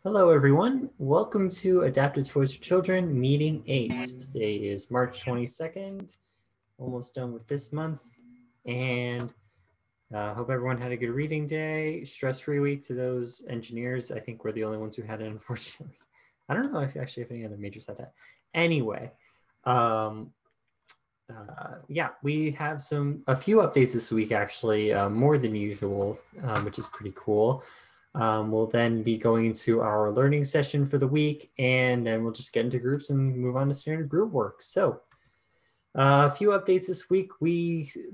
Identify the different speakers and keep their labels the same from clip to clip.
Speaker 1: Hello, everyone. Welcome to Adapted Toys for Children, Meeting 8. Today is March 22nd, almost done with this month. And hope everyone had a good reading day. Stress-free week to those engineers. I think we're the only ones who had it, unfortunately. I don't know if any other majors had that. Anyway, yeah, we have a few updates this week, actually, more than usual, which is pretty cool. We'll then be going to our learning session for the week, and then we'll just get into groups and move on to standard group work. So a few updates this week.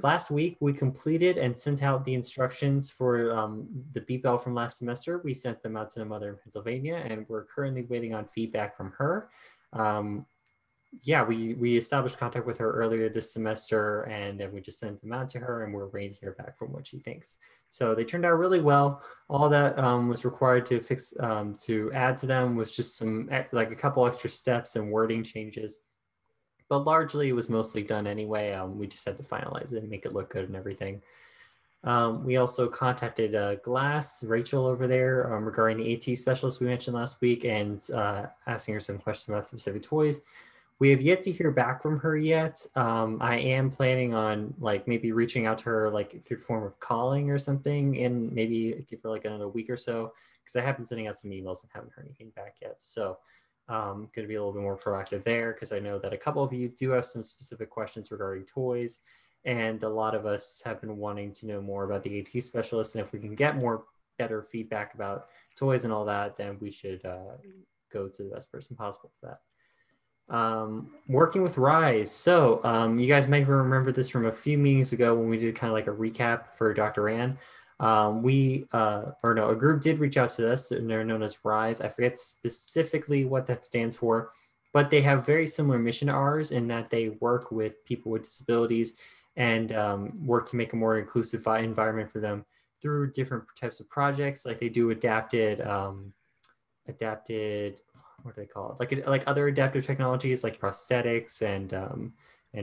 Speaker 1: Last week, we completed and sent out the instructions for the beep bell from last semester. We sent them out to the mother in Pennsylvania, and we're currently waiting on feedback from her. Yeah, we established contact with her earlier this semester, and then we just sent them out to her, and we're waiting to hear back from what she thinks. So they turned out really well. All that was required to fix to add to them was just some like a couple extra steps and wording changes, but largely it was mostly done anyway. We just had to finalize it and make it look good and everything. We also contacted Glass, Rachel over there, regarding the AT specialist we mentioned last week, and asking her some questions about specific toys. We have yet to hear back from her yet. I am planning on like maybe reaching out to her like through form of calling or something, and maybe give her like another week or so, because I have been sending out some emails and haven't heard anything back yet. So going to be a little bit more proactive there, because I know that a couple of you do have some specific questions regarding toys, and a lot of us have been wanting to know more about the AT specialist, and if we can get better feedback about toys and all that, then we should go to the best person possible for that. Working with Rise. So you guys might remember this from a few meetings ago when we did kind of like a recap for Dr. Ann. A group did reach out to us, and they're known as Rise. I forget specifically what that stands for, but they have very similar mission to ours in that they work with people with disabilities and work to make a more inclusive environment for them through different types of projects. Like they do adapted what do they call it? Like other adaptive technologies like prosthetics and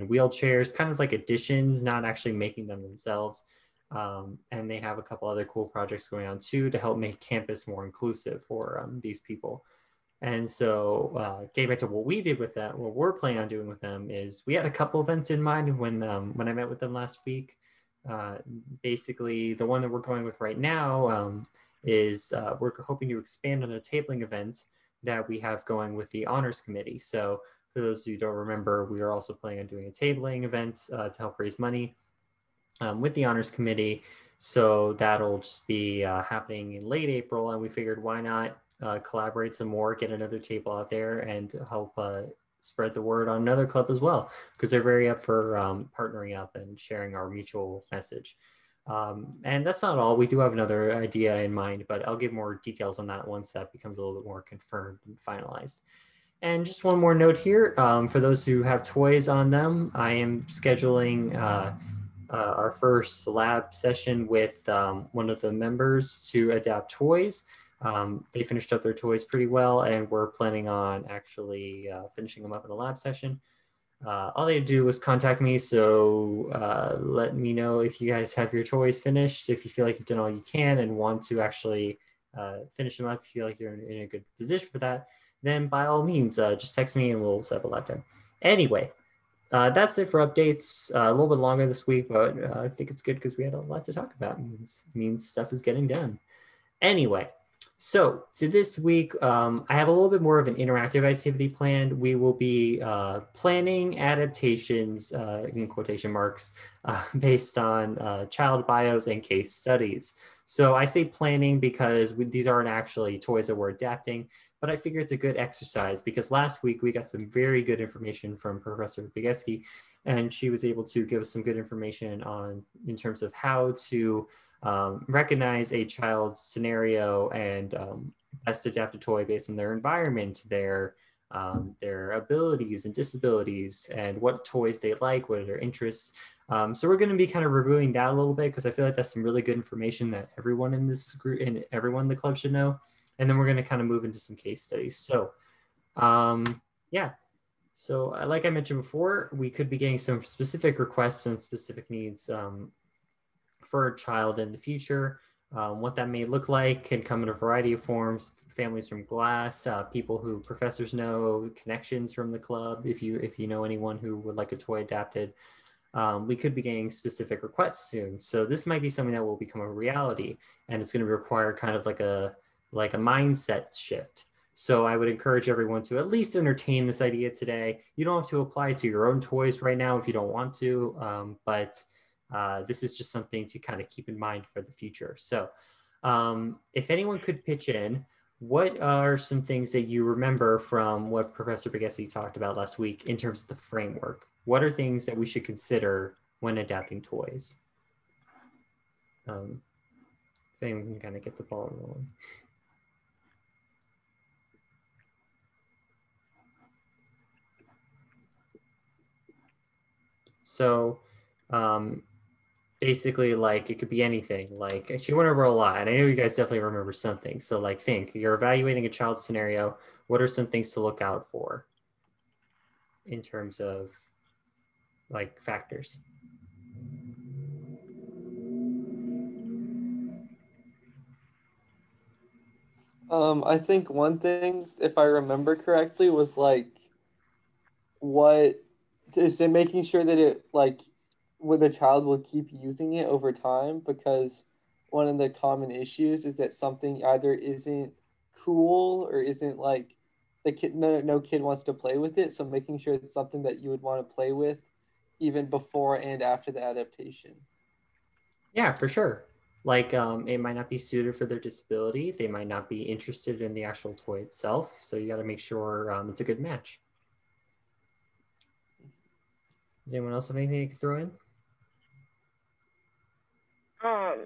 Speaker 1: wheelchairs, kind of like additions, not actually making them themselves. And they have a couple other cool projects going on too to help make campus more inclusive for these people. And so getting back to what we did with that, what we're planning on doing with them is we had a couple events in mind when I met with them last week. Basically, the one that we're going with right now is we're hoping to expand on a tabling event that we have going with the honors committee. So for those who don't remember, we are also planning on doing a tabling event to help raise money with the honors committee. So that'll just be happening in late April, and we figured why not collaborate some more, get another table out there, and help spread the word on another club as well, because they're very up for partnering up and sharing our mutual message. And that's not all. We do have another idea in mind, but I'll give more details on that once that becomes a little bit more confirmed and finalized. And just one more note here, for those who have toys on them, I am scheduling our first lab session with one of the members to adapt toys. They finished up their toys pretty well, and we're planning on actually finishing them up in a lab session. All they do was contact me, so let me know if you guys have your toys finished, if you feel like you've done all you can and want to actually finish them up, if you feel like you're in a good position for that, then by all means, just text me and we'll set up a lab time. Anyway, that's it for updates. A little bit longer this week, but I think it's good because we had a lot to talk about. It means stuff is getting done. Anyway, so this week, I have a little bit more of an interactive activity planned. We will be planning adaptations, in quotation marks, based on child bios and case studies. So I say planning because these aren't actually toys that we're adapting, but I figure it's a good exercise because last week we got some very good information from Professor Bigeski, and she was able to give us some good information in terms of how to recognize a child's scenario and best adapt a toy based on their environment, their abilities and disabilities, and what toys they like, what are their interests. So we're going to be kind of reviewing that a little bit because I feel like that's some really good information that everyone in this group and everyone in the club should know. And then we're going to kind of move into some case studies. So yeah. So like I mentioned before, we could be getting some specific requests and specific needs for a child in the future. What that may look like can come in a variety of forms. families from Glass, people who professors know, connections from the club. If you know anyone who would like a toy adapted, we could be getting specific requests soon. So this might be something that will become a reality, and it's going to require kind of like a mindset shift. So I would encourage everyone to at least entertain this idea today. You don't have to apply it to your own toys right now if you don't want to, but this is just something to kind of keep in mind for the future. So if anyone could pitch in, what are some things that you remember from what Professor Bigessi talked about last week in terms of the framework? What are things that we should consider when adapting toys? If anyone can kind of get the ball rolling. So basically, like, it could be anything. Like, she went over a lot, and I know you guys definitely remember something. So like, think, you're evaluating a child scenario. What are some things to look out for in terms of like factors?
Speaker 2: I think one thing, if I remember correctly, was like what is it making sure that it like where the child will keep using it over time, because one of the common issues is that something either isn't cool or isn't like the kid no kid wants to play with it, so making sure it's something that you would want to play with even before and after the adaptation.
Speaker 1: Yeah, for sure. Like, it might not be suited for their disability. They might not be interested in the actual toy itself. So you got to make sure it's a good match. Does anyone else have anything you can throw in?
Speaker 3: Um,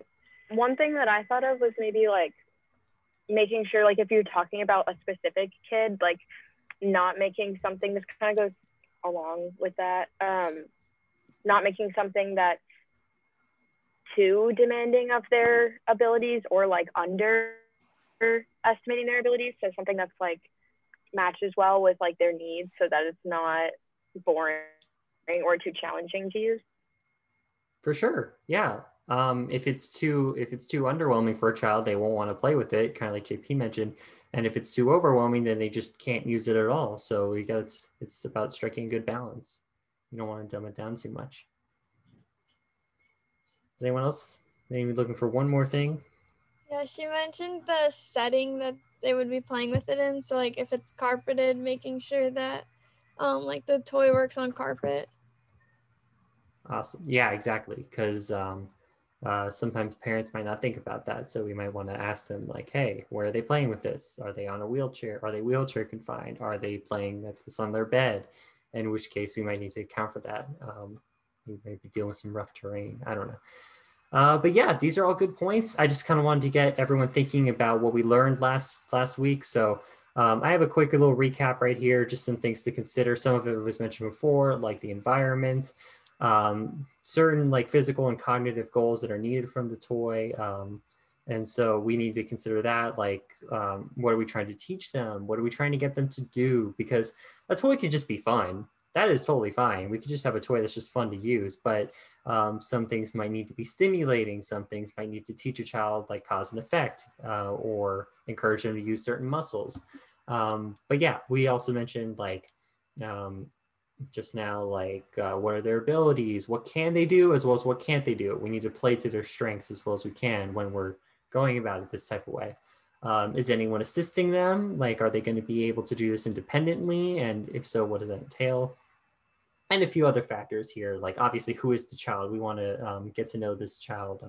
Speaker 3: One thing that I thought of was maybe like making sure, like, if you're talking about a specific kid, like not making something, this kind of goes along with that, not making something that's too demanding of their abilities or like underestimating their abilities. So something that's like matches well with like their needs, so that it's not boring or too challenging to use.
Speaker 1: For sure. Yeah. If it's too underwhelming for a child, they won't want to play with it, kind of like JP mentioned. And if it's too overwhelming, then they just can't use it at all. So you got it's about striking a good balance. You don't want to dumb it down too much. Is anyone else maybe looking for one more thing?
Speaker 4: Yeah, she mentioned the setting that they would be playing with it in. So like if it's carpeted, making sure that like the toy works on carpet.
Speaker 1: Awesome. Yeah, exactly. Because sometimes parents might not think about that. So we might want to ask them, like, hey, where are they playing with this? Are they on a wheelchair? Are they wheelchair confined? Are they playing with this on their bed? In which case, we might need to account for that. We may be dealing with some rough terrain. I don't know. But yeah, these are all good points. I just kind of wanted to get everyone thinking about what we learned last week. So I have a quick little recap right here, just some things to consider. Some of it was mentioned before, like the environment, certain like physical and cognitive goals that are needed from the toy. And so we need to consider that, like, what are we trying to teach them? What are we trying to get them to do? Because a toy can just be fun. That is totally fine. We could just have a toy that's just fun to use, but some things might need to be stimulating. Some things might need to teach a child like cause and effect, or encourage them to use certain muscles. But yeah, we also mentioned like um, just now, like what are their abilities? What can they do as well as what can't they do? We need to play to their strengths as well as we can when we're going about it this type of way. Is anyone assisting them? Like, are they going to be able to do this independently? And if so, what does that entail? And a few other factors here, like obviously who is the child. We want to get to know this child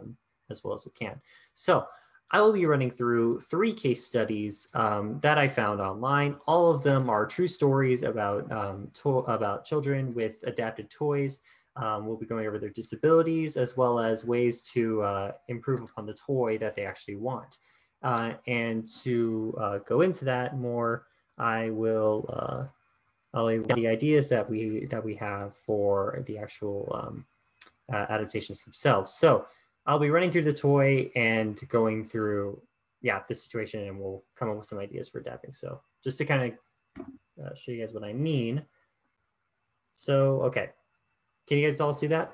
Speaker 1: as well as we can. So I will be running through 3 case studies that I found online. All of them are true stories about children with adapted toys. We'll be going over their disabilities as well as ways to improve upon the toy that they actually want. And to go into that more, I will the ideas that we have for the actual adaptations themselves. So I'll be running through the toy and going through this situation, and we'll come up with some ideas for adapting. So just to kind of show you guys what I mean. So okay, can you guys all see that?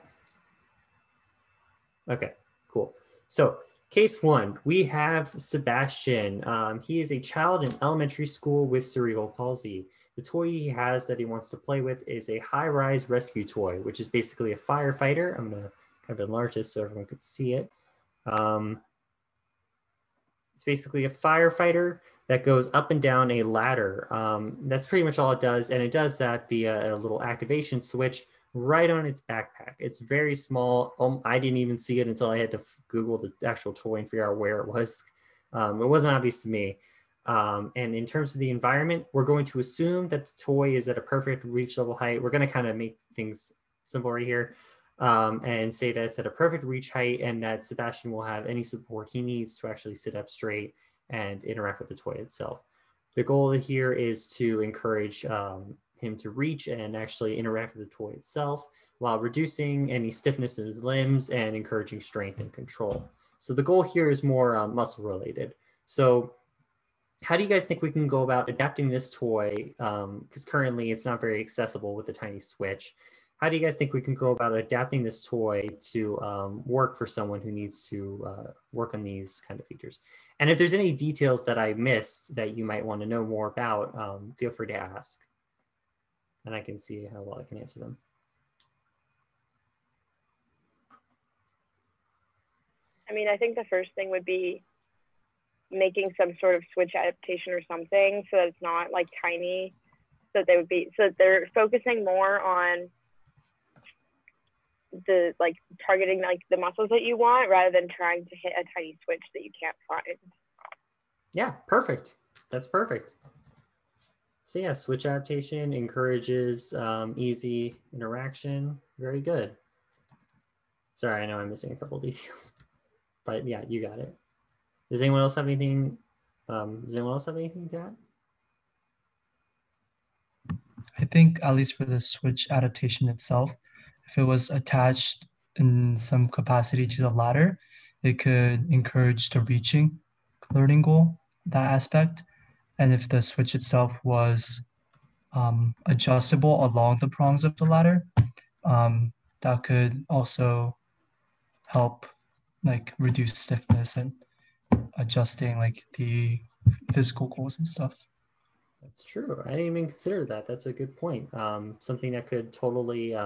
Speaker 1: Okay, cool. So Case one, we have Sebastian. He is a child in elementary school with cerebral palsy. The toy he has that he wants to play with is a high-rise rescue toy, which is basically a firefighter. I'm gonna kind of enlarge this so everyone could see it. It's basically a firefighter that goes up and down a ladder. That's pretty much all it does, and it does that via a little activation switch right on its backpack. It's very small. I didn't even see it until I had to Google the actual toy and figure out where it was. It wasn't obvious to me. And in terms of the environment, we're going to assume that the toy is at a perfect reach level height. We're going to kind of make things simple right here. And say that it's at a perfect reach height and that Sebastian will have any support he needs to actually sit up straight and interact with the toy itself. The goal here is to encourage him to reach and actually interact with the toy itself while reducing any stiffness in his limbs and encouraging strength and control. So the goal here is more muscle related. So how do you guys think we can go about adapting this toy? Because currently it's not very accessible with a tiny switch. How do you guys think we can go about adapting this toy to work for someone who needs to work on these kind of features? And if there's any details that I missed that you might want to know more about, feel free to ask. And I can see how well I can answer them.
Speaker 3: I mean, I think the first thing would be making some sort of switch adaptation or something so that it's not like tiny. So they're focusing more on the like targeting like the muscles that you want rather than trying to hit a tiny switch that you can't find.
Speaker 1: Yeah, perfect. That's perfect. So yeah, switch adaptation encourages easy interaction. Very good. Sorry, I know I'm missing a couple details, but yeah, you got it. Does anyone else have anything? To add?
Speaker 5: I think at least for the switch adaptation itself, if it was attached in some capacity to the ladder, it could encourage the reaching learning goal, that aspect. And if the switch itself was adjustable along the prongs of the ladder, that could also help like reduce stiffness and adjusting like the physical goals and stuff.
Speaker 1: That's true. I didn't even consider that. That's a good point. Something that could totally,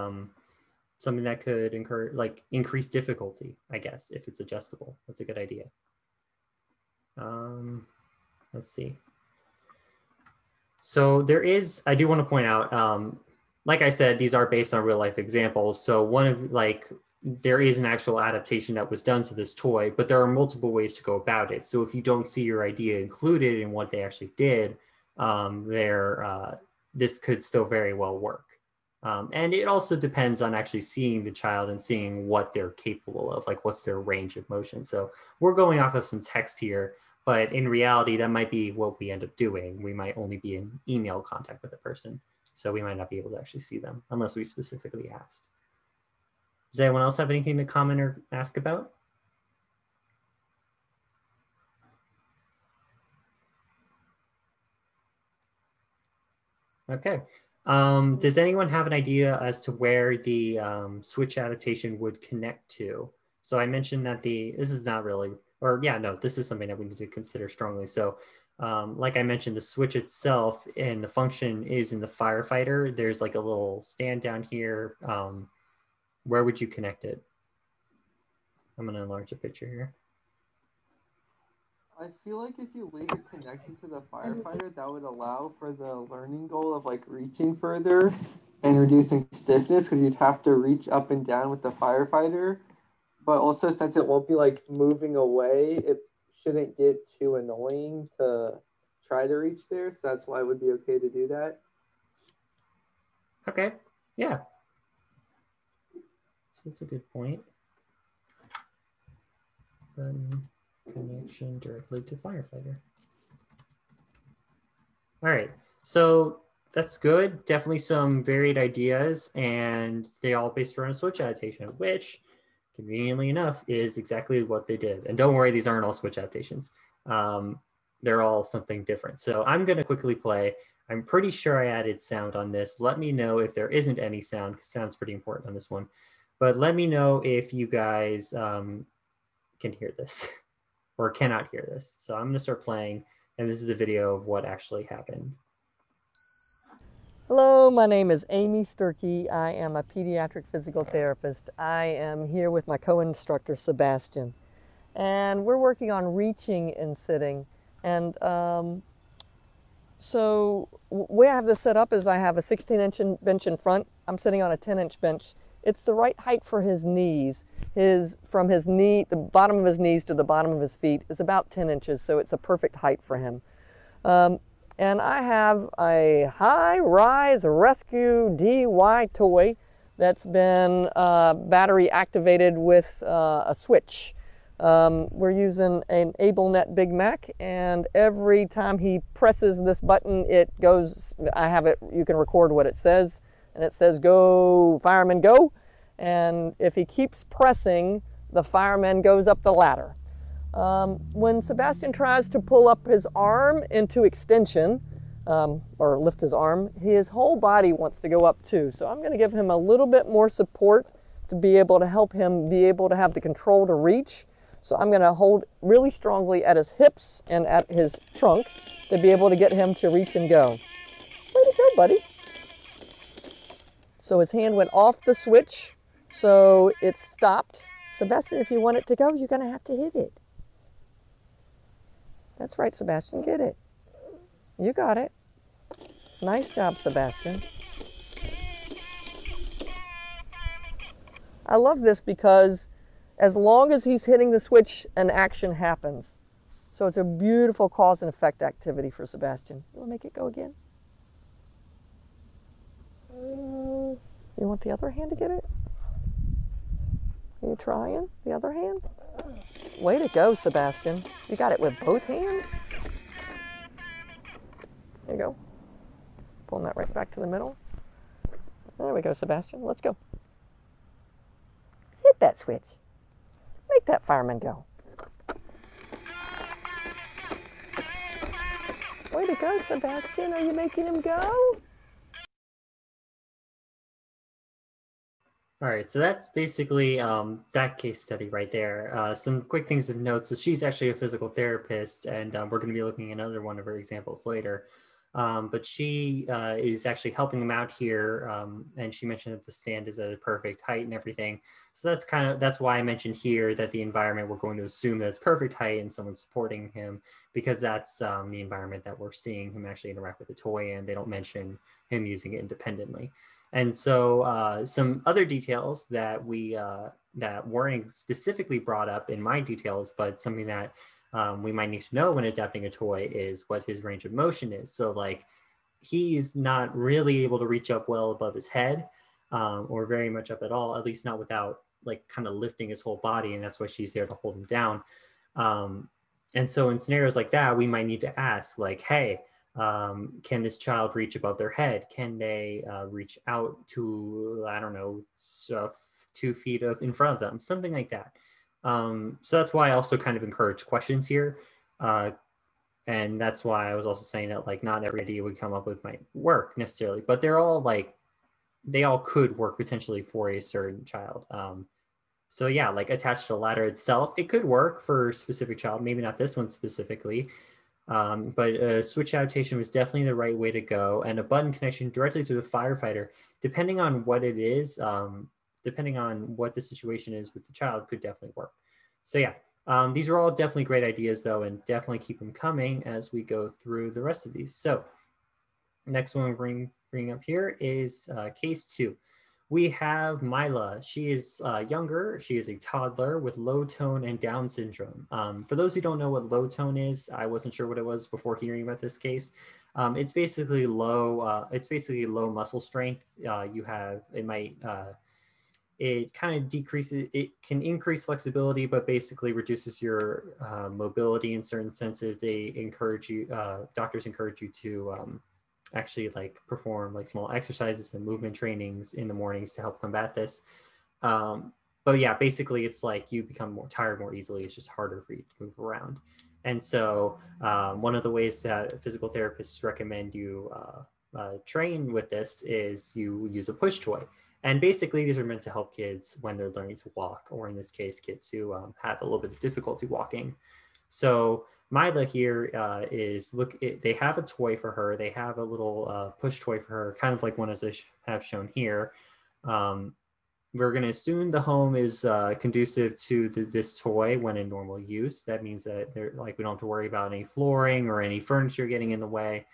Speaker 1: something that could increase difficulty, I guess, if it's adjustable. That's a good idea. Let's see. So there is, I do want to point out, like I said, these are based on real life examples. So there is an actual adaptation that was done to this toy, but there are multiple ways to go about it. So if you don't see your idea included in what they actually did, this could still very well work. And it also depends on actually seeing the child and seeing what they're capable of, like what's their range of motion. So we're going off of some text here, but in reality, that might be what we end up doing. We might only be in email contact with a person. So we might not be able to actually see them unless we specifically asked. Does anyone else have anything to comment or ask about? Okay. Does anyone have an idea as to where the switch adaptation would connect to? So I mentioned that this is not really, or yeah, no, this is something that we need to consider strongly. So like I mentioned, the switch itself and the function is in the firefighter. There's like a little stand down here. Where would you connect it? I'm going to enlarge the picture here.
Speaker 2: I feel like if you leave it connected to the firefighter, that would allow for the learning goal of like reaching further and reducing stiffness because you'd have to reach up and down with the firefighter. But also, since it won't be like moving away, it shouldn't get too annoying to try to reach there. So that's why it would be okay to do that.
Speaker 1: Okay, yeah. So that's a good point. Connection directly to firefighter. All right, so that's good. Definitely some varied ideas, and they all based around switch adaptation, which conveniently enough is exactly what they did. And don't worry, these aren't all switch adaptations. They're all something different. So I'm going to quickly play. I'm pretty sure I added sound on this. Let me know if there isn't any sound, because sound's pretty important on this one. But let me know if you guys can hear this. or cannot hear this. So I'm going to start playing, and this is the video of what actually happened.
Speaker 6: Hello, my name is Amy Sturkey. I am a pediatric physical therapist. I am here with my co-instructor, Sebastian. And we're working on reaching and sitting. And so the way I have this set up is I have a 16-inch bench in front. I'm sitting on a 10-inch bench. It's the right height for his knees. From his knee, the bottom of his knees to the bottom of his feet is about 10 inches, so it's a perfect height for him. And I have a high-rise rescue DY toy that's been battery activated with a switch. We're using an AbleNet Big Mac, and every time he presses this button, it goes, you can record what it says, and it says, "Go, fireman, go." And if he keeps pressing, the fireman goes up the ladder. When Sebastian tries to pull up his arm into extension, or lift his arm, his whole body wants to go up too. So I'm going to give him a little bit more support to be able to help him be able to have the control to reach. So I'm going to hold really strongly at his hips and at his trunk to be able to get him to reach and go. Way to go, buddy. So his hand went off the switch, so it stopped. Sebastian, if you want it to go, you're going to have to hit it. That's right, Sebastian, get it. You got it. Nice job, Sebastian. I love this because as long as he's hitting the switch, an action happens. So it's a beautiful cause and effect activity for Sebastian. You want to make it go again? You want the other hand to get it? Are you trying? The other hand? Way to go, Sebastian. You got it with both hands? There you go. Pulling that right back to the middle. There we go, Sebastian. Let's go. Hit that switch. Make that fireman go. Way to go, Sebastian. Are you making him go?
Speaker 1: All right, so that's basically that case study right there. Some quick things of note. So she's actually a physical therapist, and we're going to be looking at another one of her examples later. But she is actually helping them out here, and she mentioned that the stand is at a perfect height and everything. So that's why I mentioned here that the environment, we're going to assume that it's perfect height and someone's supporting him, because that's the environment that we're seeing him actually interact with the toy, and they don't mention him using it independently. And so some other details that that weren't specifically brought up in my details, but something that we might need to know when adapting a toy is what his range of motion is. So like he's not really able to reach up well above his head or very much up at all, at least not without like kind of lifting his whole body. And that's why she's there to hold him down. And so in scenarios like that, we might need to ask like, hey, can this child reach above their head? Can they reach out to, I don't know, 2 feet in front of them, something like that. So that's why I also kind of encourage questions here. And that's why I was also saying that like not every idea we come up with might work necessarily, but they're all like, they all could work potentially for a certain child. So yeah, like attached to the ladder itself, it could work for a specific child, maybe not this one specifically. But a switch adaptation was definitely the right way to go, and a button connection directly to the firefighter, depending on what it is, depending on what the situation is with the child, could definitely work. So yeah, these are all definitely great ideas though, and definitely keep them coming as we go through the rest of these. So next one we bring up here is case 2. We have Mila. She is younger. She is a toddler with low tone and Down syndrome. For those who don't know what low tone is, I wasn't sure what it was before hearing about this case. It's basically low. It's basically low muscle strength. It kind of decreases. It can increase flexibility, but basically reduces your mobility in certain senses. They encourage you. Doctors encourage you to actually like perform like small exercises and movement trainings in the mornings to help combat this. But yeah, basically it's like you become more tired more easily. It's just harder for you to move around. And so one of the ways that physical therapists recommend you train with this is you use a push toy. And basically these are meant to help kids when they're learning to walk, or in this case, kids who have a little bit of difficulty walking. So Mila here is they have a toy for her. They have a little push toy for her, kind of like one as I have shown here. We're going to assume the home is conducive to this toy when in normal use. That means that we don't have to worry about any flooring or any furniture getting in the way.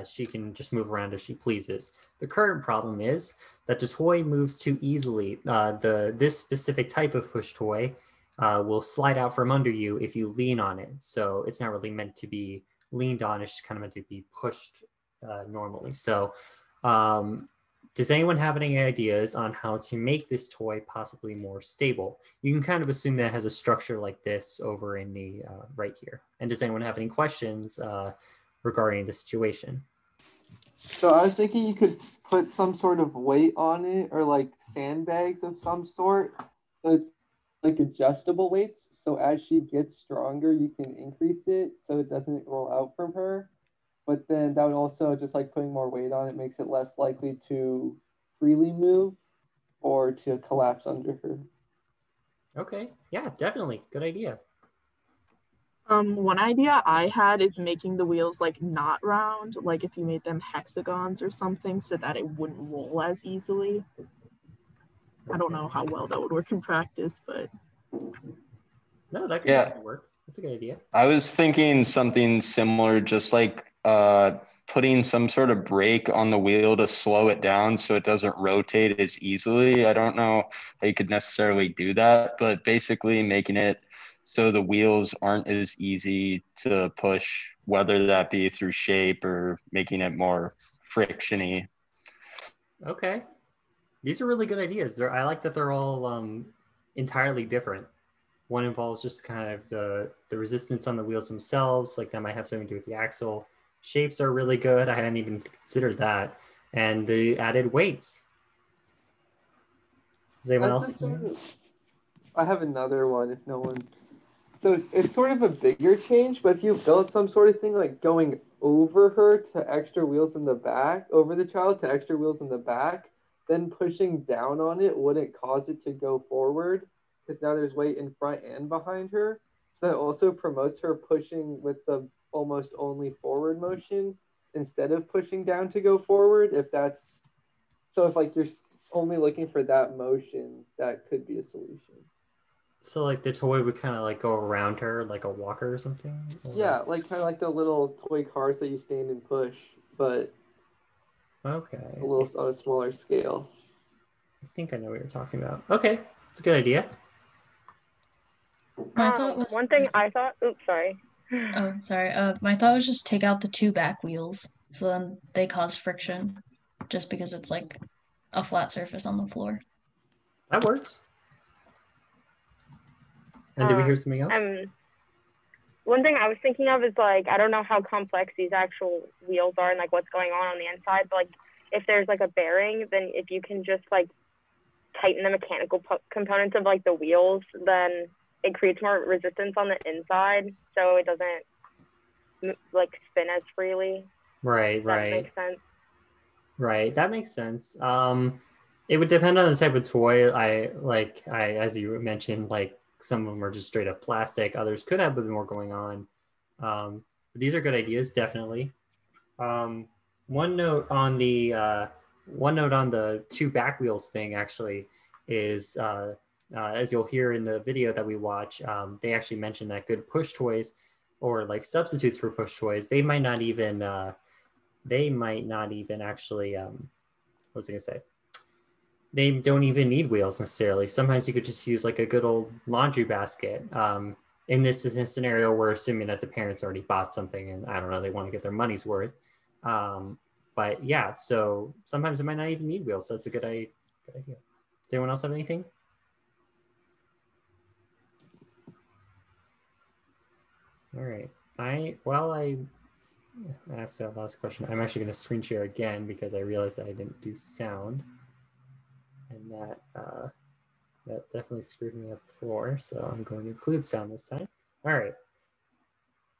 Speaker 1: She can just move around as she pleases. The current problem is that the toy moves too easily. This specific type of push toy will slide out from under you if you lean on it. So it's not really meant to be leaned on. It's just kind of meant to be pushed normally. So does anyone have any ideas on how to make this toy possibly more stable? You can kind of assume that it has a structure like this over in the right here. And does anyone have any questions regarding the situation?
Speaker 2: So I was thinking you could put some sort of weight on it, or like sandbags of some sort. So it's like adjustable weights. So as she gets stronger, you can increase it so it doesn't roll out from her. But then that would also, just like putting more weight on it, makes it less likely to freely move or to collapse under her.
Speaker 1: Okay, yeah, definitely. Good idea.
Speaker 7: One idea I had is making the wheels like not round, like if you made them hexagons or something so that it wouldn't roll as easily. I don't know how well that would work in practice, but
Speaker 1: no, that could definitely work. That's a good idea.
Speaker 8: I was thinking something similar, just like putting some sort of brake on the wheel to slow it down so it doesn't rotate as easily. I don't know how you could necessarily do that, but basically making it so the wheels aren't as easy to push, whether that be through shape or making it more frictiony.
Speaker 1: Okay. These are really good ideas. I like that they're all entirely different. One involves just kind of the resistance on the wheels themselves, like that might have something to do with the axle. Shapes are really good. I hadn't even considered that. And the added weights. Does anyone else?
Speaker 2: I have another one if no one. So it's sort of a bigger change, but if you built some sort of thing like going over her to extra wheels in the back, over the child to extra wheels in the back, then pushing down on it wouldn't cause it to go forward because now there's weight in front and behind her. So that also promotes her pushing with the almost only forward motion instead of pushing down to go forward. If like you're only looking for that motion, that could be a solution.
Speaker 1: So like the toy would kind of like go around her like a walker or something? Or...
Speaker 2: Yeah, like kind of like the little toy cars that you stand and push, but
Speaker 1: okay,
Speaker 2: a little on a smaller scale.
Speaker 1: I think I know what you're talking about. Okay, it's a good idea.
Speaker 3: My thought was one thing I thought. Oops, sorry.
Speaker 9: Oh, sorry. My thought was just take out the two back wheels, so then they cause friction, just because it's like a flat surface on the floor.
Speaker 1: That works. And did we hear something else?
Speaker 3: One thing I was thinking of is like, I don't know how complex these actual wheels are and like what's going on the inside, but like if there's like a bearing, then if you can just like tighten the mechanical components of like the wheels, then it creates more resistance on the inside, so it doesn't like spin as freely.
Speaker 1: Right.
Speaker 3: That makes sense.
Speaker 1: Right, that makes sense. It would depend on the type of toy. As you mentioned, like some of them are just straight up plastic. Others could have a bit more going on. But these are good ideas, definitely. One note on the two back wheels thing actually is, as you'll hear in the video that we watch, they actually mentioned that good push toys or like substitutes for push toys, they might not even actually, what was I gonna say? They don't even need wheels necessarily. Sometimes you could just use like a good old laundry basket. In this scenario, we're assuming that the parents already bought something and I don't know, they want to get their money's worth. But yeah, so sometimes it might not even need wheels. So it's a good idea. Does anyone else have anything? All right. While I asked that last question, I'm actually going to screen share again because I realized that I didn't do sound. And that definitely screwed me up before, so I'm going to include sound this time. All right.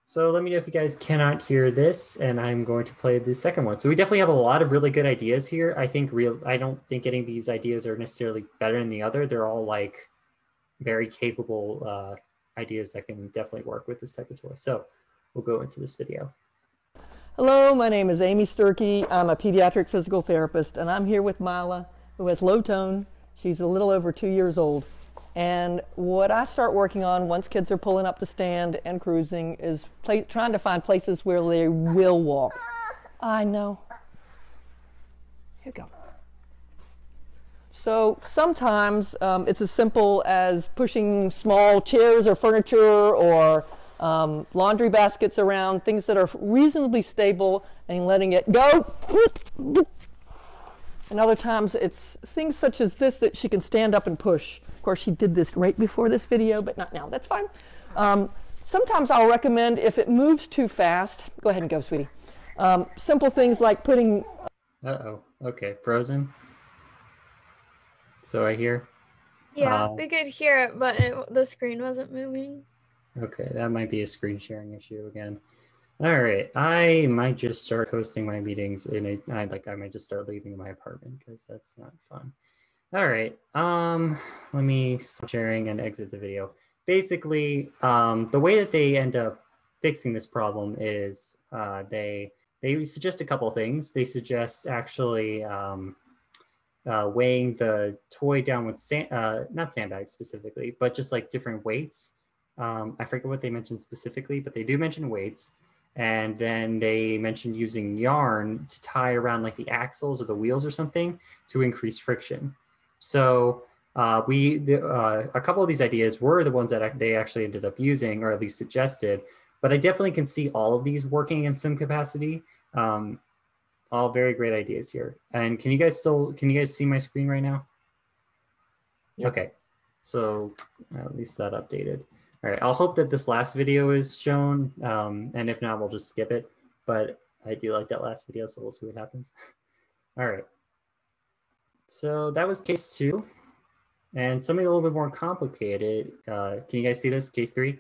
Speaker 1: So let me know if you guys cannot hear this, and I'm going to play the second one. So we definitely have a lot of really good ideas here. I don't think any of these ideas are necessarily better than the other. They're all like very capable ideas that can definitely work with this type of toy. So we'll go into this video.
Speaker 6: Hello, my name is Amy Sturkey. I'm a pediatric physical therapist, and I'm here with Mila, who has low tone. She's a little over 2 years old. And what I start working on once kids are pulling up to stand and cruising is trying to find places where they will walk. I know. Here we go. So sometimes it's as simple as pushing small chairs or furniture or laundry baskets around, things that are reasonably stable, and letting it go. And other times it's things such as this that she can stand up and push. Of course, she did this right before this video, but not now. That's fine. Sometimes I'll recommend, if it moves too fast, go ahead and go, sweetie. Simple things like putting...
Speaker 1: Uh-oh. Okay, frozen. So I hear.
Speaker 4: Yeah, we could hear it, but the screen wasn't moving.
Speaker 1: Okay, that might be a screen sharing issue again. All right, I might just start hosting my meetings I might just start leaving my apartment because that's not fun. All right, let me stop sharing and exit the video. Basically, the way that they end up fixing this problem is they suggest a couple of things. They suggest actually weighing the toy down with not sandbags specifically, but just like different weights. I forget what they mentioned specifically, but they do mention weights. And then they mentioned using yarn to tie around like the axles or the wheels or something to increase friction. So a couple of these ideas were the ones that they actually ended up using, or at least suggested, but I definitely can see all of these working in some capacity. All very great ideas here. And can you guys see my screen right now? Yep. Okay, so at least that updated. All right, I'll hope that this last video is shown, and if not, we'll just skip it. But I do like that last video, so we'll see what happens. All right, so that was case 2. And something a little bit more complicated. Can you guys see this, case 3?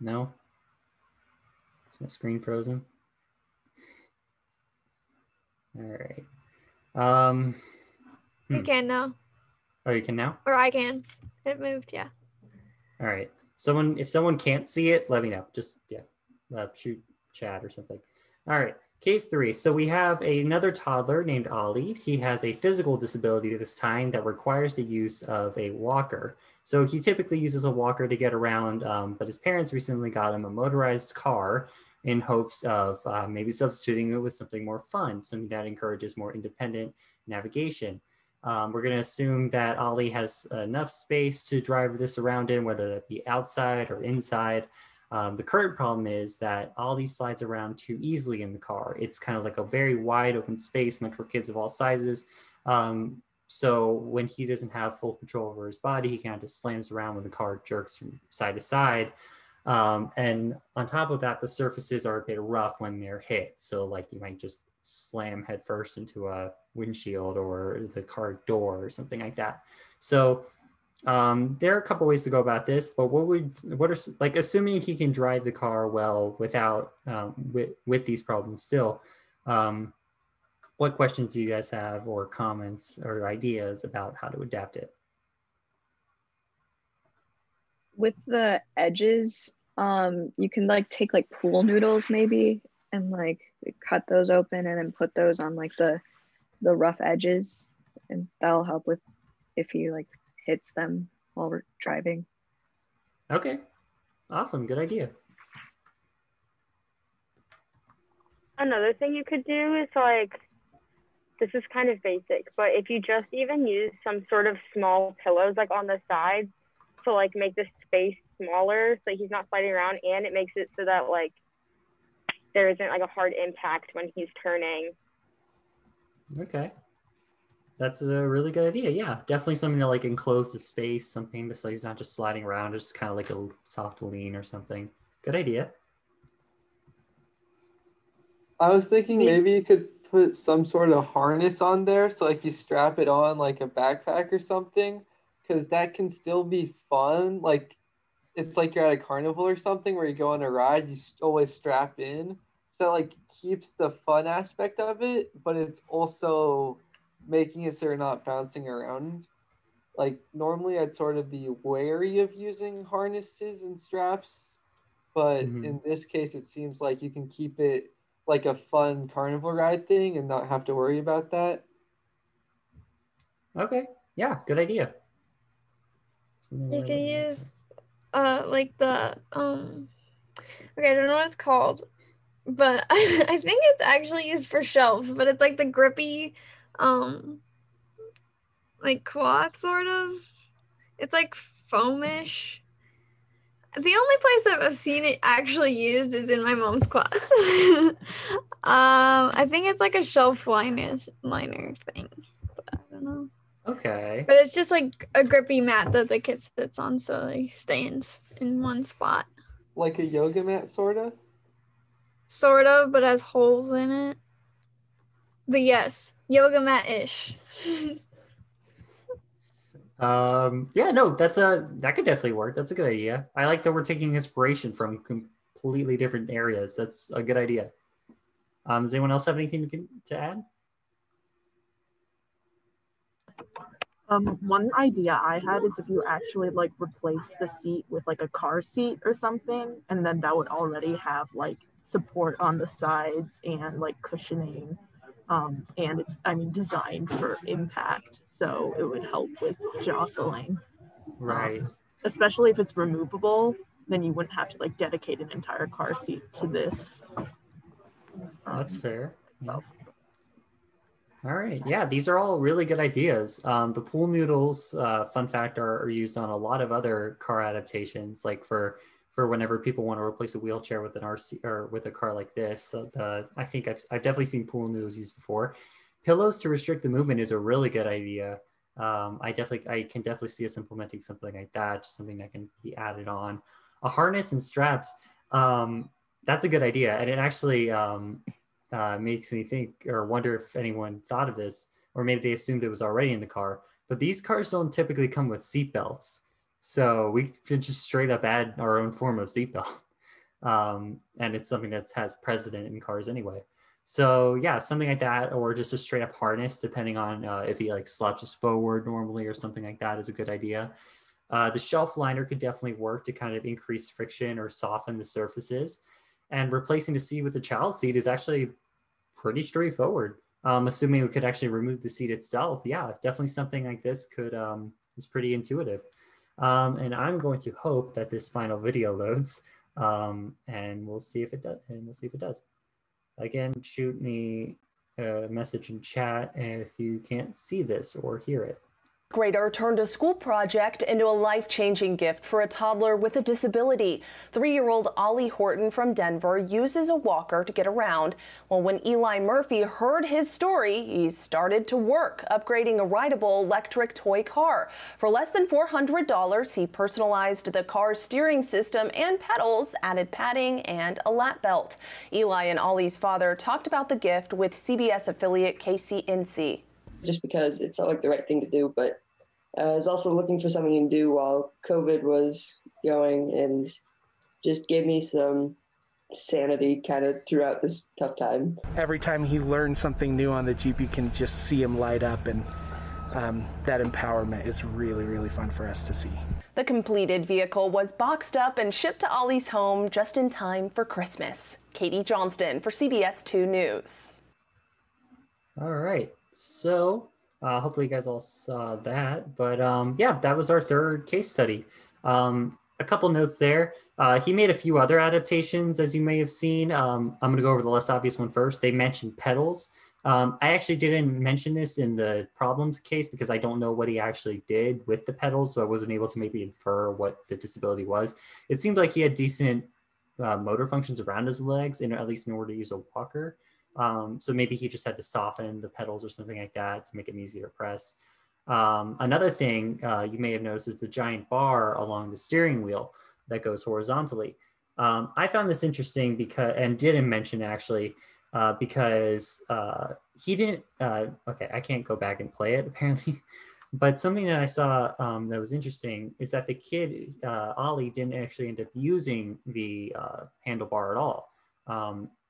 Speaker 1: No? Is my screen frozen? All right.
Speaker 4: We can now.
Speaker 1: Oh, you can now?
Speaker 4: Or I can. It moved, yeah.
Speaker 1: All right. If someone can't see it, let me know. Just, shoot chat or something. All right. Case 3. So we have another toddler named Ollie. He has a physical disability this time that requires the use of a walker. So he typically uses a walker to get around, but his parents recently got him a motorized car in hopes of maybe substituting it with something more fun, something that encourages more independent navigation. We're going to assume that Ollie has enough space to drive this around in, whether that be outside or inside. The current problem is that Ollie slides around too easily in the car. It's kind of like a very wide open space meant for kids of all sizes. So when he doesn't have full control over his body, he kind of just slams around when the car jerks from side to side. And on top of that, the surfaces are a bit rough when they're hit. So like you might just slam headfirst into a windshield or the car door or something like that. So there are a couple ways to go about this, but what are like, assuming he can drive the car well without with these problems still, what questions do you guys have, or comments or ideas about how to adapt it?
Speaker 10: With the edges, you can like take like pool noodles maybe and like cut those open and then put those on like the rough edges, and that'll help with if he like hits them while we're driving.
Speaker 1: Okay, awesome, good idea.
Speaker 3: Another thing you could do is like, this is kind of basic, but if you just even use some sort of small pillows like on the sides to like make the space smaller so he's not sliding around, and it makes it so that like there isn't like a hard impact when he's turning.
Speaker 1: Okay, that's a really good idea. Yeah, definitely something to like enclose the space, something so he's not just sliding around, just kind of like a soft lean or something. Good idea.
Speaker 2: I was thinking maybe you could put some sort of harness on there, so like you strap it on like a backpack or something, because that can still be fun. Like it's like you're at a carnival or something where you go on a ride, you always strap in. So that like keeps the fun aspect of it, but it's also making it so you're not bouncing around. like normally I'd sort of be wary of using harnesses and straps, but in this case it seems like you can keep it like a fun carnival ride thing and not have to worry about that.
Speaker 1: Okay, yeah, good idea.
Speaker 4: You can use like the okay, I don't know what it's called, but I think it's actually used for shelves, but it's like the grippy like cloth sort of. It's like foamish. The only place I've seen it actually used is in my mom's class. I think it's like a shelf liner thing, but I don't know.
Speaker 1: Okay.
Speaker 4: But it's just like a grippy mat that the kid sits on, so he stands in one spot.
Speaker 2: Like a yoga mat, sort of?
Speaker 4: Sort of, but has holes in it. But yes, yoga mat-ish.
Speaker 1: Yeah, no, that could definitely work. That's a good idea. I like that we're taking inspiration from completely different areas. That's a good idea. Does anyone else have anything to add?
Speaker 7: One idea I had is if you actually like replace the seat with like a car seat or something, and then that would already have like support on the sides and like cushioning. And it's, I mean, designed for impact, so it would help with jostling.
Speaker 1: Right.
Speaker 7: Especially if it's removable, then you wouldn't have to like dedicate an entire car seat to this.
Speaker 1: That's fair. Yeah. All right. Yeah, these are all really good ideas. The pool noodles, fun fact, are used on a lot of other car adaptations, like for whenever people want to replace a wheelchair with an RC or with a car like this. So I think I've definitely seen pool noodles used before. Pillows to restrict the movement is a really good idea. I can definitely see us implementing something like that, just something that can be added on. A harness and straps. That's a good idea, and it actually makes me think or wonder if anyone thought of this, or maybe they assumed it was already in the car. But these cars don't typically come with seat belts, so we could just straight up add our own form of seatbelt. And it's something that has precedent in cars anyway. So yeah, something like that, or just a straight up harness, depending on if he like slouches forward normally or something like that, is a good idea. The shelf liner could definitely work to kind of increase friction or soften the surfaces. And replacing the seat with the child seat is actually pretty straightforward. Assuming we could actually remove the seat itself, yeah, definitely something like this could is pretty intuitive. And I'm going to hope that this final video loads, and we'll see if it does. And we'll see if it does. Again, shoot me a message in chat if you can't see this or hear it.
Speaker 11: Grader turned a school project into a life-changing gift for a toddler with a disability. 3-year-old Ollie Horton from Denver uses a walker to get around. Well, when Eli Murphy heard his story, he started to work, upgrading a rideable electric toy car. For less than $400, he personalized the car's steering system and pedals, added padding, and a lap belt. Eli and Ollie's father talked about the gift with CBS affiliate KCNC.
Speaker 12: Just because it felt like the right thing to do, but I was also looking for something to do while COVID was going, and just gave me some sanity kind of throughout this tough time.
Speaker 13: Every time he learns something new on the Jeep, you can just see him light up, and that empowerment is really, really fun for us to see.
Speaker 11: The completed vehicle was boxed up and shipped to Ollie's home just in time for Christmas. Katie Johnston for CBS 2 News.
Speaker 1: All right, so hopefully you guys all saw that, but yeah, that was our third case study. A couple notes there. He made a few other adaptations, as you may have seen. I'm going to go over the less obvious one first. They mentioned pedals. I actually didn't mention this in the problems case because I don't know what he actually did with the pedals, so I wasn't able to maybe infer what the disability was. It seemed like he had decent motor functions around his legs, at least in order to use a walker. So maybe he just had to soften the pedals or something like that to make them easier to press. Another thing you may have noticed is the giant bar along the steering wheel that goes horizontally. I found this interesting because, and didn't mention actually, because he didn't, okay, I can't go back and play it apparently, but something that I saw that was interesting is that the kid, Ollie, didn't actually end up using the handlebar at all.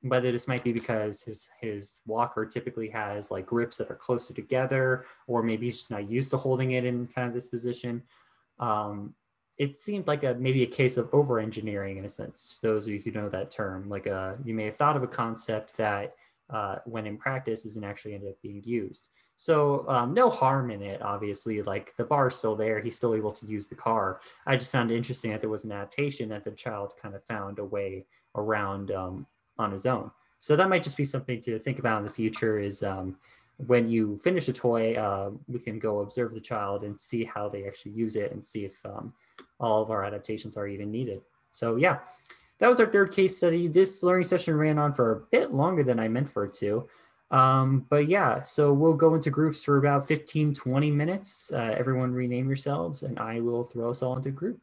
Speaker 1: Whether this might be because his walker typically has like grips that are closer together, or maybe he's just not used to holding it in kind of this position. It seemed like maybe a case of over engineering in a sense. Those of you who know that term, like you may have thought of a concept that when in practice isn't actually ended up being used. So no harm in it, obviously, like the bar is still there. He's still able to use the car. I just found it interesting that there was an adaptation that the child kind of found a way around on his own. So that might just be something to think about in the future is when you finish a toy, we can go observe the child and see how they actually use it and see if all of our adaptations are even needed. So yeah, that was our third case study. This learning session ran on for a bit longer than I meant for it to. But yeah, so we'll go into groups for about 15, 20 minutes. Everyone rename yourselves and I will throw us all into a group.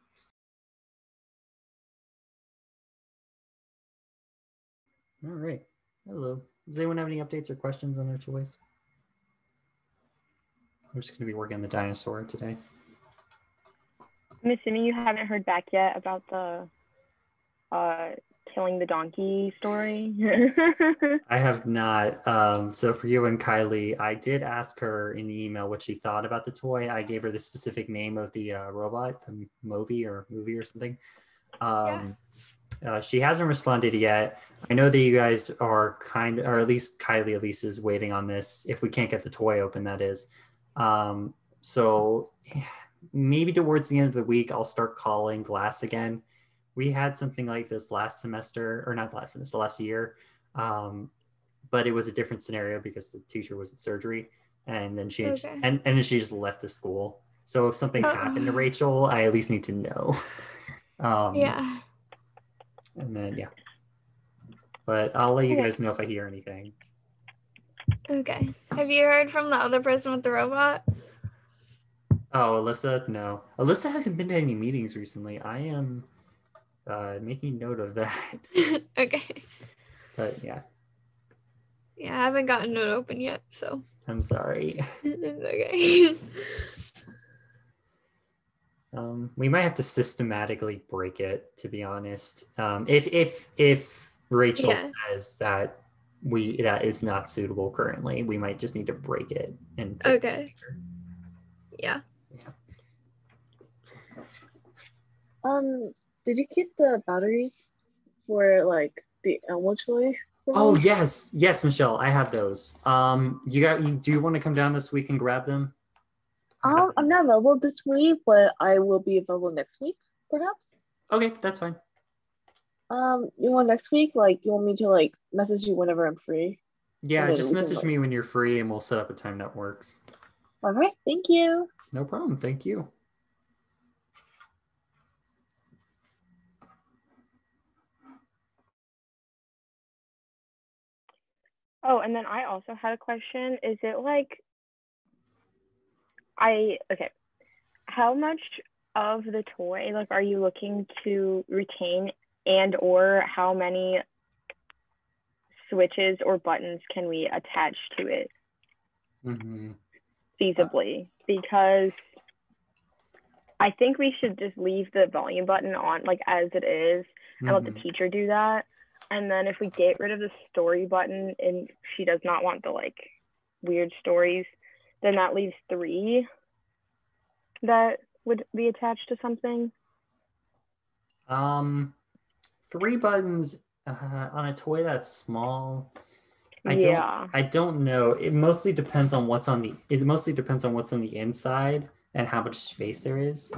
Speaker 1: All right. Hello. Does anyone have any updates or questions on their toys? I'm just going to be working on the dinosaur today.
Speaker 3: I'm assuming you haven't heard back yet about the killing the donkey story.
Speaker 1: I have not. So for you and Kylie, I did ask her in the email what she thought about the toy. I gave her the specific name of the robot, the movie or something. She hasn't responded yet. I know that you guys are or at least Kylie is waiting on this. If we can't get the toy open, that is. So maybe towards the end of the week, I'll start calling Glass again. We had something like this last semester, or not last semester, last year. But it was a different scenario because the teacher was in surgery, and then she and then she just left the school. So if something happened to Rachel, I at least need to know.
Speaker 4: Yeah.
Speaker 1: And then yeah. But I'll let you guys know if I hear anything.
Speaker 4: Okay. Have you heard from the other person with the robot?
Speaker 1: Oh, Alyssa? No. Alyssa hasn't been to any meetings recently. I am making note of that.
Speaker 4: Okay.
Speaker 1: But yeah.
Speaker 4: Yeah, I haven't gotten it open yet, so.
Speaker 1: I'm sorry.
Speaker 4: It's okay.
Speaker 1: We might have to systematically break it, to be honest. If Rachel says that that is not suitable currently, we might just need to break it and
Speaker 4: okay. Yeah.
Speaker 7: Did you keep the batteries for like the Elmo toy?
Speaker 1: Oh yes, Michelle, I have those. Do you want to come down this week and grab them?
Speaker 7: I'm not available this week, but I will be available next week, perhaps.
Speaker 1: Okay, that's fine.
Speaker 7: You want next week? Like, you want me to like message you whenever I'm free?
Speaker 1: Yeah, just message me when you're free, and we'll set up a time that works.
Speaker 7: All right, thank you.
Speaker 1: No problem. Thank you.
Speaker 3: Oh, and then I also had a question. Is it like how much of the toy like are you looking to retain, and or how many switches or buttons can we attach to it feasibly? Because I think we should just leave the volume button on like as it is and let the teacher do that. And then if we get rid of the story button and she does not want the like weird stories, then that leaves 3 that would be attached to something.
Speaker 1: 3 buttons on a toy that's small. I don't know. It mostly depends on what's on the inside and how much space there is.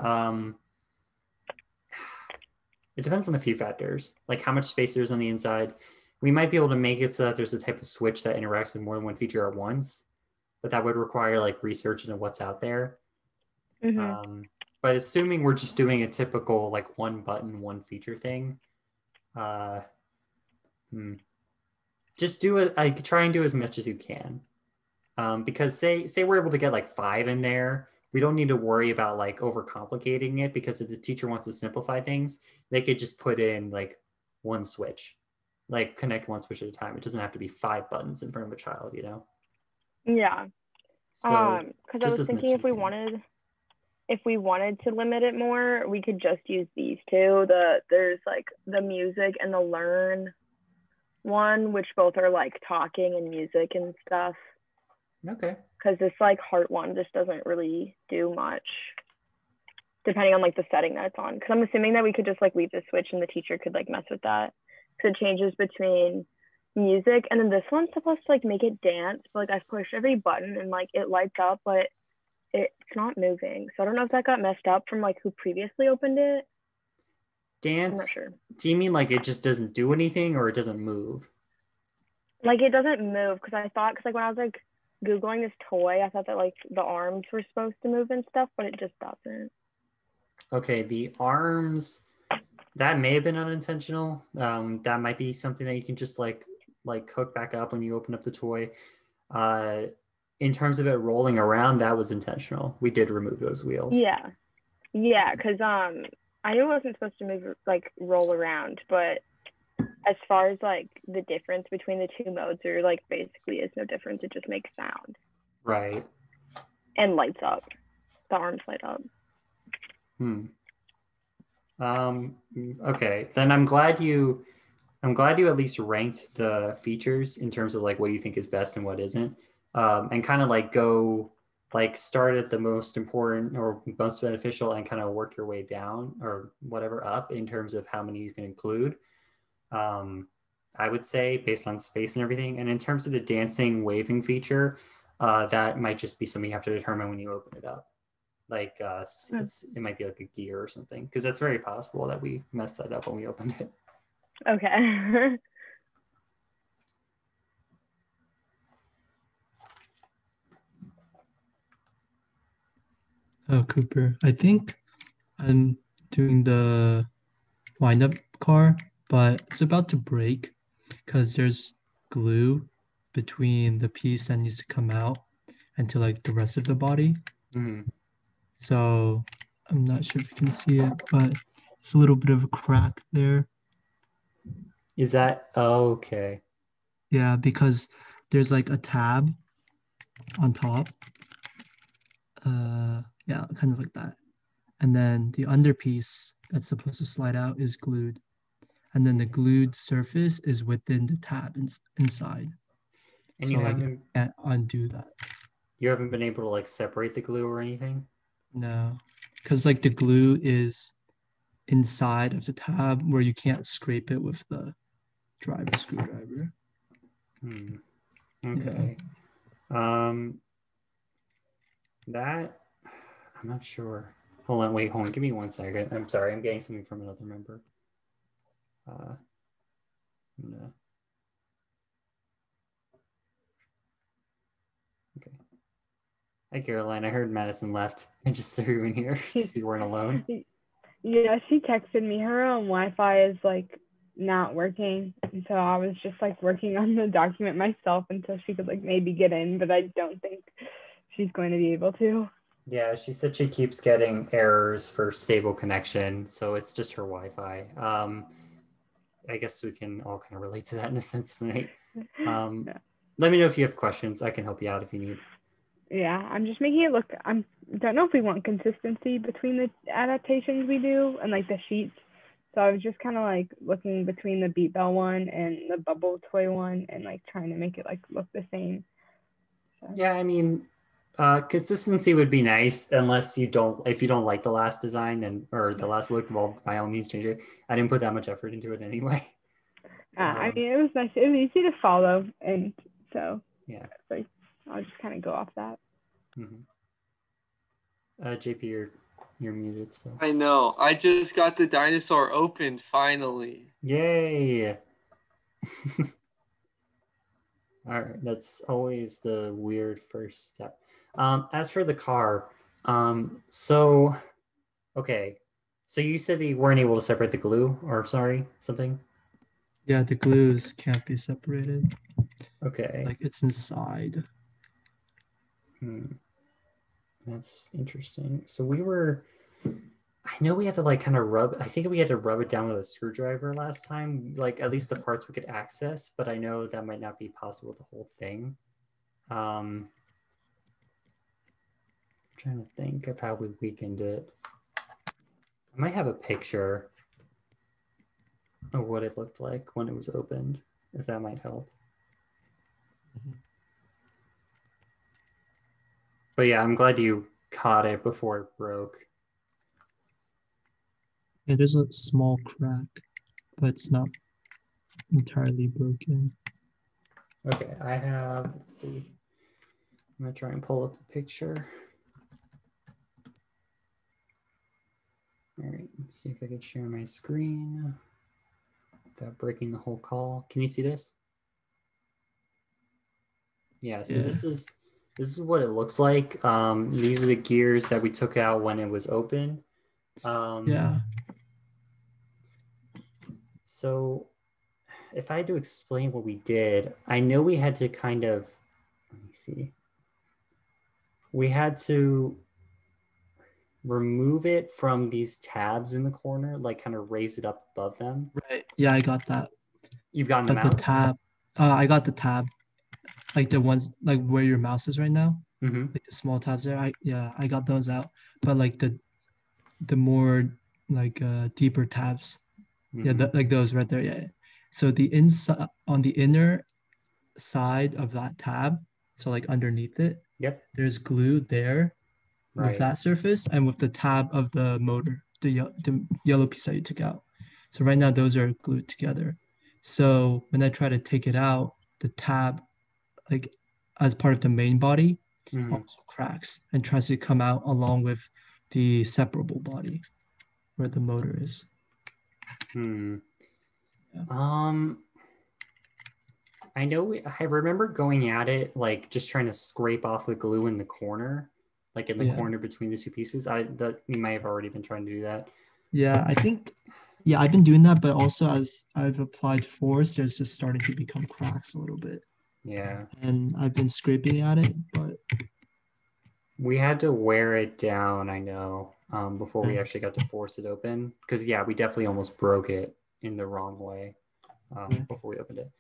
Speaker 1: It depends on a few factors, like how much space there is on the inside. We might be able to make it so that there's a type of switch that interacts with more than one feature at once, but that would require like research into what's out there. But assuming we're just doing a typical like 1 button, 1 feature thing, just do it. I try and do as much as you can, because say we're able to get like 5 in there. We don't need to worry about like overcomplicating it, because if the teacher wants to simplify things, they could just put in like 1 switch, like connect 1 switch at a time. It doesn't have to be 5 buttons in front of a child, you know?
Speaker 3: Yeah.
Speaker 1: So
Speaker 3: because I was thinking if we wanted to limit it more, we could just use these 2. There's like the music and the learn one, which both are like talking and music and stuff.
Speaker 1: Okay.
Speaker 3: Because this like heart one just doesn't really do much, depending on like the setting that it's on. Because I'm assuming that we could just like leave the switch and the teacher could like mess with that. Because it changes between music, and then this one's supposed to like make it dance, but like I've pushed every button and like it lights up, but it's not moving. So I don't know if that got messed up from like who previously opened it.
Speaker 1: Dance?
Speaker 3: I'm not sure.
Speaker 1: Do you mean like it just doesn't do anything or it doesn't move?
Speaker 3: Like it doesn't move, because I thought, because like when I was like Googling this toy, I thought that like the arms were supposed to move and stuff, but it just doesn't.
Speaker 1: Okay, the arms, that may have been unintentional. That might be something that you can just like hook back up when you open up the toy. In terms of it rolling around, that was intentional. We did remove those wheels.
Speaker 3: Yeah, because I knew it wasn't supposed to move like roll around, but as far as like the difference between the two modes, there like basically is no difference. It just makes sound.
Speaker 1: Right.
Speaker 3: And lights up. The arms light up.
Speaker 1: Okay, then I'm glad you at least ranked the features in terms of like what you think is best and what isn't, and kind of like go like start at the most important or most beneficial and kind of work your way down or whatever up in terms of how many you can include. I would say based on space and everything. And in terms of the dancing waving feature, that might just be something you have to determine when you open it up. Like it might be like a gear or something, because that's very possible that we messed that up when we opened it.
Speaker 3: Okay.
Speaker 5: Oh, Cooper, I think I'm doing the wind-up car, but it's about to break because there's glue between the piece that needs to come out and to like the rest of the body. So I'm not sure if you can see it, but it's a little bit of a crack there.
Speaker 1: Is that okay?
Speaker 5: Yeah, because there's like a tab on top. Yeah, kind of like that. And then the underpiece that's supposed to slide out is glued. And then the glued surface is within the tab inside.
Speaker 1: And
Speaker 5: so
Speaker 1: you
Speaker 5: like
Speaker 1: haven't
Speaker 5: you can't undo that.
Speaker 1: You haven't been able to like separate the glue or anything?
Speaker 5: No, because like the glue is inside of the tab where you can't scrape it with the screwdriver.
Speaker 1: Okay. That I'm not sure. Hold on, give me 1 second. I'm sorry, I'm getting something from another member. Okay. Hi Caroline, I heard Madison left. I just threw you in here so you weren't alone.
Speaker 14: Yeah, she texted me. Her Wi-Fi is like not working, and so I was just like working on the document myself until she could like maybe get in, but I don't think she's going to be able to.
Speaker 1: Yeah, she said she keeps getting errors for stable connection, so it's just her Wi-Fi. I guess we can all kind of relate to that in a sense tonight.
Speaker 14: Yeah.
Speaker 1: Let me know if you have questions. I can help you out if you need.
Speaker 14: Yeah, I'm just making it look. I don't know if we want consistency between the adaptations we do and like the sheets. So I was just kind of like looking between the Beat Bell one and the Bubble Toy one and like trying to make it like look the same. So.
Speaker 1: Yeah, I mean, consistency would be nice if you don't like the last design or the last look, well, by all means change it. I didn't put that much effort into it anyway.
Speaker 14: I mean, it was nice. It was easy to follow, and so
Speaker 1: yeah,
Speaker 14: like I'll just kind of go off that.
Speaker 1: JP, you're muted. So
Speaker 2: I know. I just got the dinosaur opened finally.
Speaker 1: Yay! All right, that's always the weird first step. As for the car, so you said that you weren't able to separate the glue, or something?
Speaker 5: Yeah, the glues can't be separated.
Speaker 1: Okay.
Speaker 5: Like it's inside.
Speaker 1: That's interesting. So I know we had to like kind of I think we had to rub it down with a screwdriver last time, like at least the parts we could access, but I know that might not be possible with the whole thing. I'm trying to think of how we weakened it. I might have a picture of what it looked like when it was opened. if that might help. But yeah, I'm glad you caught it before it broke.
Speaker 5: Yeah, there's a small crack, but it's not entirely broken.
Speaker 1: Okay, I have, let's see. I'm gonna try and pull up the picture. All right, let's see if I can share my screen without breaking the whole call. Can you see this? Yeah, so this is what it looks like. These are the gears that we took out when it was open.
Speaker 5: Yeah.
Speaker 1: So if I had to explain what we did, I know we had to kind of, let me see. We had to remove it from these tabs in the corner, like kind of raise it up above them.
Speaker 5: Right. Yeah, I got that.
Speaker 1: You've gotten them
Speaker 5: But
Speaker 1: out?
Speaker 5: the tab, I got the tab, like the ones like where your mouse is right now, like the small tabs there. I got those out. But like the more like deeper tabs, like those right there. Yeah. So the inside on the inner side of that tab, so like underneath it, there's glue there with that surface and with the tab of the motor, the yellow piece that you took out. So right now those are glued together. So when I try to take it out, the tab, like as part of the main body, also cracks and tries to come out along with the separable body where the motor is.
Speaker 1: I know I remember going at it like just trying to scrape off the glue in the corner, like in the corner between the two pieces. That you might have already been trying to do that.
Speaker 5: Yeah, I think I've been doing that, but also as I've applied force, there's just starting to become cracks a little bit.
Speaker 1: Yeah.
Speaker 5: And I've been scraping at it, but
Speaker 1: we had to wear it down, I know, before we actually got to force it open. Because yeah, we definitely almost broke it in the wrong way before we opened it.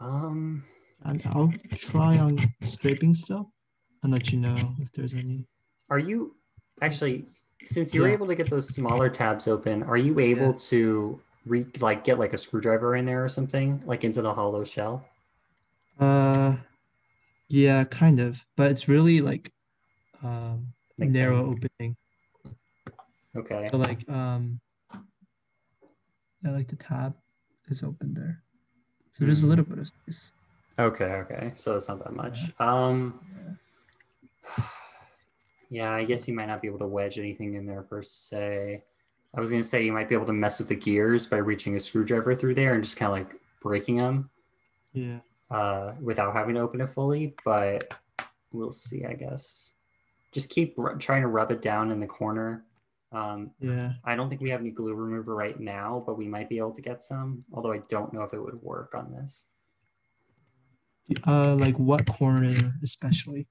Speaker 5: And I'll try on scraping still and let you know if there's any.
Speaker 1: Are you actually, since you're able to get those smaller tabs open, are you able to get like a screwdriver in there or something, like into the hollow shell?
Speaker 5: Yeah, kind of, but it's really like narrow
Speaker 1: tiny.
Speaker 5: opening.
Speaker 1: Okay.
Speaker 5: So like like the tab is open there. So there's a little bit of space.
Speaker 1: Okay. So it's not that much. Yeah, I guess you might not be able to wedge anything in there per se. I was going to say you might be able to mess with the gears by reaching a screwdriver through there and just kind of like breaking them.
Speaker 5: Yeah.
Speaker 1: Without having to open it fully, but we'll see, I guess. Just keep trying to rub it down in the corner. I don't think we have any glue remover right now, but we might be able to get some, although I don't know if it would work on this.
Speaker 5: Like what corner especially?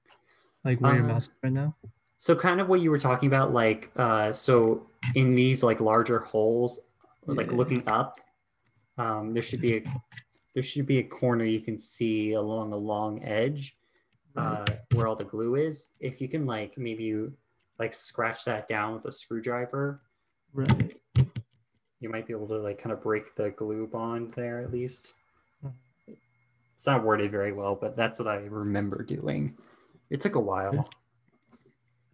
Speaker 5: Like where your mouse is right now?
Speaker 1: So kind of what you were talking about, like, so in these like larger holes, like looking up, there should be a corner you can see along a long edge where all the glue is. If you can like maybe you like scratch that down with a screwdriver,
Speaker 5: right,
Speaker 1: you might be able to like kind of break the glue bond there at least. It's not worded very well, but that's what I remember doing. It took a while.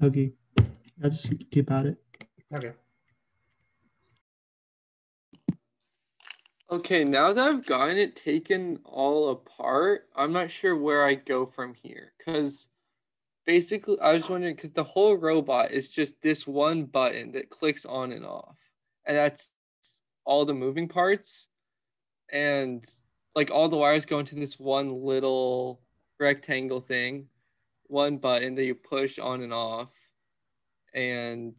Speaker 5: Okay. I'll just keep at it.
Speaker 1: Okay.
Speaker 2: Okay, now that I've gotten it taken all apart, I'm not sure where I go from here. Because basically, I was wondering, because the whole robot is just this one button that clicks on and off. And that's all the moving parts. And like all the wires go into this one little rectangle thing, one button that you push on and off. And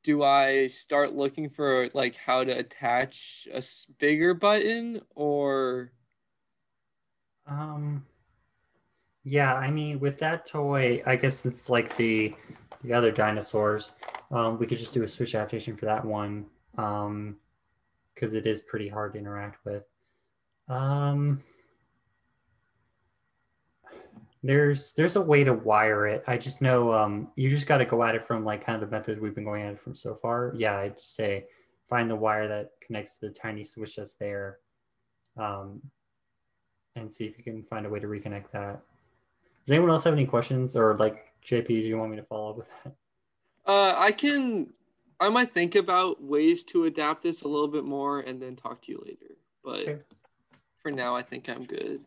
Speaker 2: do I start looking for like how to attach a bigger button or?
Speaker 1: Yeah, I mean, with that toy, I guess it's like the other dinosaurs. We could just do a switch adaptation for that one, because it is pretty hard to interact with. There's a way to wire it. I just know you just got to go at it from like kind of the method we've been going at it from so far. Yeah, I'd say find the wire that connects to the tiny switch that's there, and see if you can find a way to reconnect that. Does anyone else have any questions, or like JP, do you want me to follow up with that?
Speaker 2: I might think about ways to adapt this a little bit more and then talk to you later. But okay. For now, I think I'm good.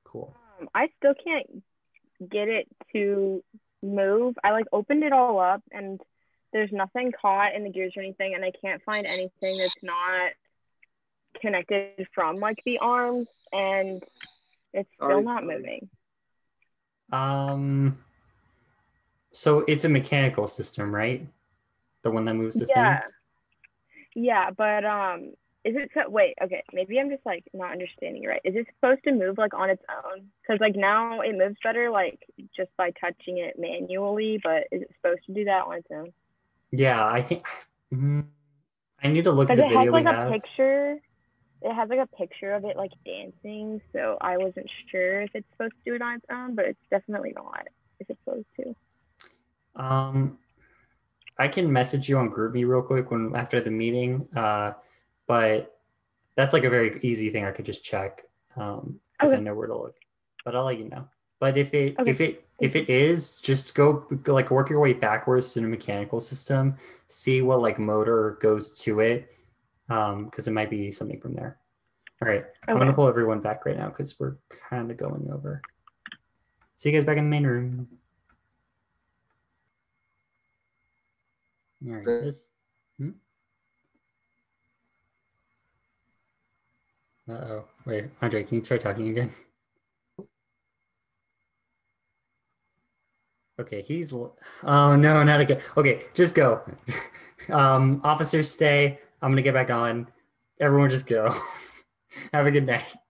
Speaker 1: Cool.
Speaker 3: I still can't get it to move. I like opened it all up and there's nothing caught in the gears or anything, and I can't find anything that's not connected from like the arms, and it's still not moving.
Speaker 1: So it's a mechanical system, right? The one that moves the things?
Speaker 3: Yeah, but is it wait, okay, maybe I'm just like not understanding it right. Is it supposed to move like on its own? Because like now it moves better like just by touching it manually, but is it supposed to do that on its own?
Speaker 1: Yeah, I think I need to look at the video we have.
Speaker 3: It has like a picture of it like dancing, so I wasn't sure if it's supposed to do it on its own, but it's definitely not if it's supposed to.
Speaker 1: I can message you on GroupMe real quick after the meeting, but that's like a very easy thing I could just check because I know where to look. But I'll let you know. But if it is, just go like work your way backwards to the mechanical system, see what like motor goes to it, because it might be something from there. All right, I'm gonna pull everyone back right now because we're kind of going over. See you guys back in the main room. All right, this. Uh-oh. Wait, Andre, can you start talking again? Okay, he's... Oh, no, not again. Okay, just go. Officers stay. I'm going to get back on. Everyone just go. Have a good night.